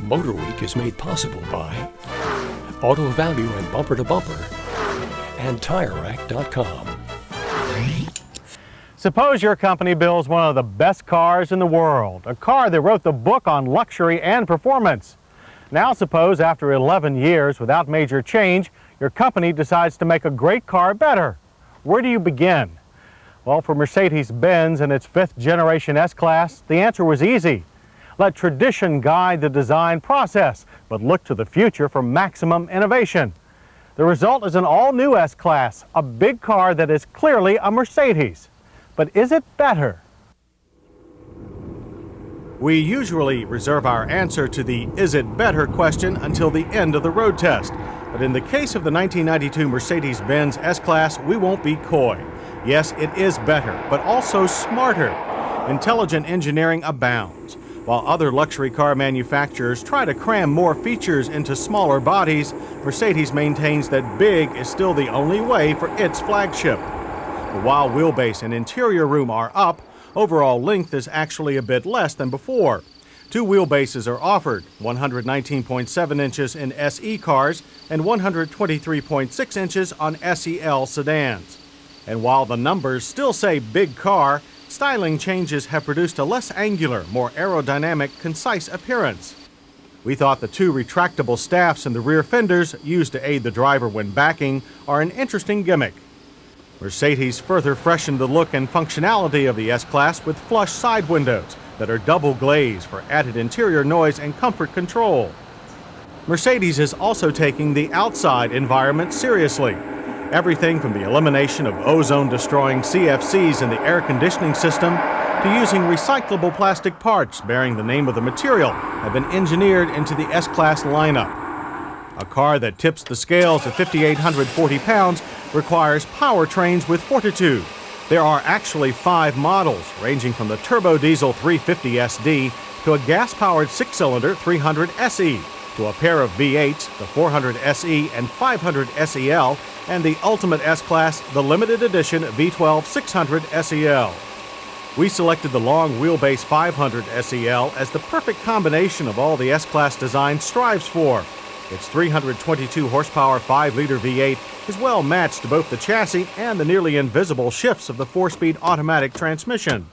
MotorWeek is made possible by Auto Value and Bumper to Bumper and TireRack.com. Suppose your company builds one of the best cars in the world, a car that wrote the book on luxury and performance. Now suppose after 11 years without major change, your company decides to make a great car better. Where do you begin? Well, for Mercedes-Benz and its 5th generation S-Class, the answer was easy. Let tradition guide the design process, but look to the future for maximum innovation. The result is an all-new S-Class, a big car that is clearly a Mercedes. But is it better? We usually reserve our answer to the "is it better" question until the end of the road test. But in the case of the 1992 Mercedes-Benz S-Class, we won't be coy. Yes, it is better, but also smarter. Intelligent engineering abounds. While other luxury car manufacturers try to cram more features into smaller bodies, Mercedes maintains that big is still the only way for its flagship. While wheelbase and interior room are up, overall length is actually a bit less than before. 2 wheelbases are offered, 119.7 inches in SE cars and 123.6 inches on SEL sedans. And while the numbers still say big car, styling changes have produced a less angular, more aerodynamic, concise appearance. We thought the 2 retractable staffs in the rear fenders, used to aid the driver when backing, are an interesting gimmick. Mercedes further freshened the look and functionality of the S-Class with flush side windows that are double glazed for added interior noise and comfort control. Mercedes is also taking the outside environment seriously. Everything from the elimination of ozone-destroying CFCs in the air conditioning system to using recyclable plastic parts bearing the name of the material have been engineered into the S-Class lineup. A car that tips the scales at 5,840 pounds requires powertrains with fortitude. There are actually 5 models, ranging from the turbo diesel 350 SD to a gas-powered 6-cylinder 300 SE, to a pair of V8s, the 400 SE and 500 SEL, and the ultimate S-Class, the limited edition V12 600 SEL. We selected the long wheelbase 500 SEL as the perfect combination of all the S-Class design strives for. Its 322 horsepower 5-liter V8 is well matched to both the chassis and the nearly invisible shifts of the 4-speed automatic transmission.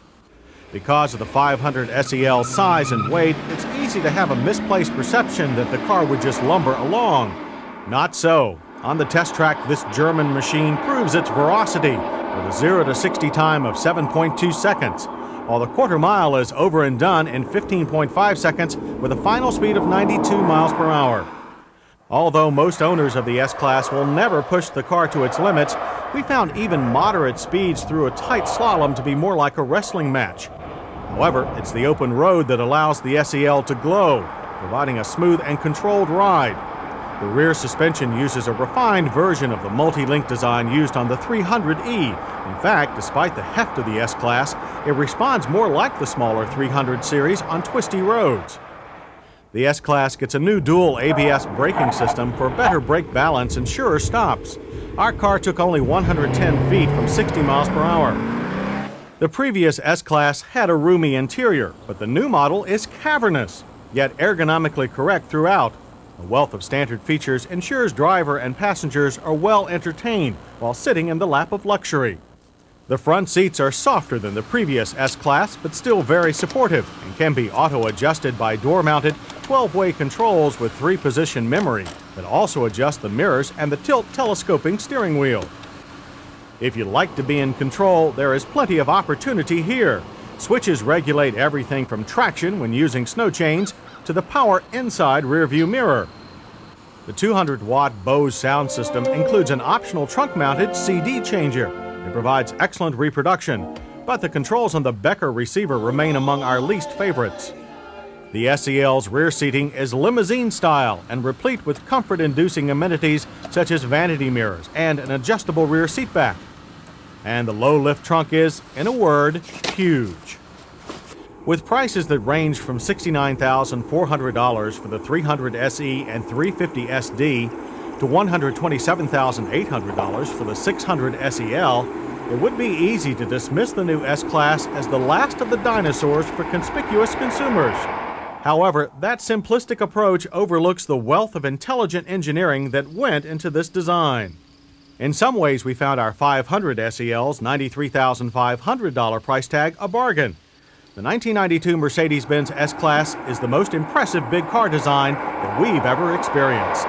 Because of the 500 SEL's size and weight, it's easy to have a misplaced perception that the car would just lumber along. Not so. On the test track, this German machine proves its veracity with a 0 to 60 time of 7.2 seconds, while the quarter mile is over and done in 15.5 seconds with a final speed of 92 miles per hour. Although most owners of the S-Class will never push the car to its limits, we found even moderate speeds through a tight slalom to be more like a wrestling match. However, it's the open road that allows the SEL to glow, providing a smooth and controlled ride. The rear suspension uses a refined version of the multi-link design used on the 300e. In fact, despite the heft of the S-Class, it responds more like the smaller 300 series on twisty roads. The S-Class gets a new dual ABS braking system for better brake balance and surer stops. Our car took only 110 feet from 60 miles per hour. The previous S-Class had a roomy interior, but the new model is cavernous, yet ergonomically correct throughout. A wealth of standard features ensures driver and passengers are well entertained while sitting in the lap of luxury. The front seats are softer than the previous S-Class, but still very supportive and can be auto-adjusted by door-mounted 12-way controls with 3-position memory that also adjust the mirrors and the tilt telescoping steering wheel. If you like to be in control, there is plenty of opportunity here. Switches regulate everything from traction when using snow chains to the power inside rearview mirror. The 200-watt Bose sound system includes an optional trunk-mounted CD changer. It provides excellent reproduction, but the controls on the Becker receiver remain among our least favorites. The SEL's rear seating is limousine style and replete with comfort-inducing amenities such as vanity mirrors and an adjustable rear seatback. And the low-lift trunk is, in a word, huge. With prices that range from $69,400 for the 300 SE and 350 SD to $127,800 for the 600 SEL, it would be easy to dismiss the new S-Class as the last of the dinosaurs for conspicuous consumers. However, that simplistic approach overlooks the wealth of intelligent engineering that went into this design. In some ways, we found our 500 SEL's $93,500 price tag a bargain. The 1992 Mercedes-Benz S-Class is the most impressive big car design that we've ever experienced.